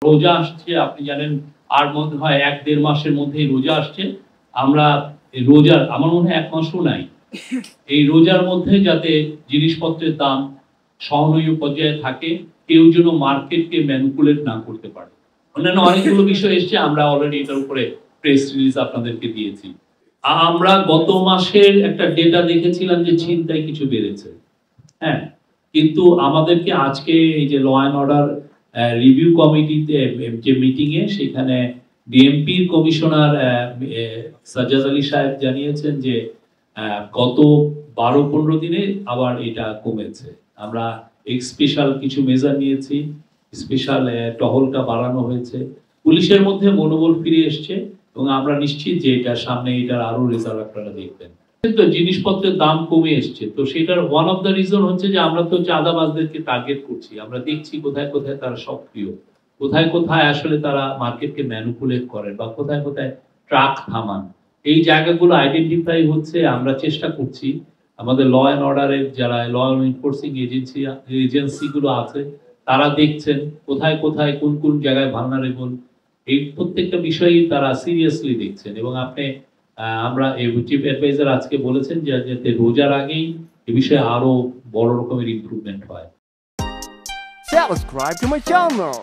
রোজা আসছে, আপনি জানেন আর মনে হয় ১-১.৫ মাসের মধ্যেই রোজা আসছে। আমরা রোজার আমার মনে হয় ১ মাসও নাই। এই রোজার মধ্যে যাতে জিনিসপত্রের দাম সহনীয় পর্যায়ে থাকে, কেউ যেন মার্কেটকে ম্যানিপুলেট না করতে পারে। অন্যান্য অনেকগুলো বিষয় এসছে, আমরা অলরেডি এটার উপরে প্রেস রিলিজ আপনাদেরকে দিয়েছি। আমরা গত মাসের একটা ডেটা দেখেছিলাম যে ছিনতাই কিছু বেড়েছে। হ্যাঁ? কিন্তু আমাদেরকে আজকে এই যে ল অ্যান্ড অর্ডার রিভিউ কমিটিতে যে মিটিং এ সেখানে ডিএমপির কমিশনার সাজ্জাদ আলী সাহেব জানিয়েছেন যে গত ১২-১৫ দিনে আবার এটা কমেছে। আমরা স্পেশাল কিছু মেজার নিয়েছি, স্পেশাল টহলটা বাড়ানো হয়েছে। পুলিশের মধ্যে মনোবল ফিরে এসছে এবং আমরা নিশ্চিত যে এটা সামনে এটার আরো রেজাল্ট আপনারা দেখবেন। তো জিনিসপত্রের দাম কমে এসছে, তো সেটার ওয়ান অফ দ্য রিজন হচ্ছে যে আমরা তো চাঁদাবাজদেরকে টার্গেট করছি। আমরা দেখছি কোথায় কোথায় তারা সক্রিয়, কোথায় কোথায় আসলে তারা মার্কেটকে ম্যানিপুলেট করেন বা কোথায় কোথায় ট্রাক থামান। এই জায়গাগুলো আইডেন্টিফাই হচ্ছে। আমরা চেষ্টা করছি আমাদের ল অ্যান্ড অর্ডারের যারা ল এনফোর্সিং এজেন্সিগুলো আছে তারা দেখছেন কোথায় কোথায় কোন কোন জায়গায় ভালনারেবল, এই প্রত্যেকটা বিষয়ই তারা সিরিয়াসলি দেখছেন। এবং আপনি আমরা চিফ অ্যাডভাইজার আজকে বলেছেন যে যাতে রোজার আগেই এ বিষয়ে আরো বড় রকমের ইমপ্রুভমেন্ট হয়। Subscribe to my channel.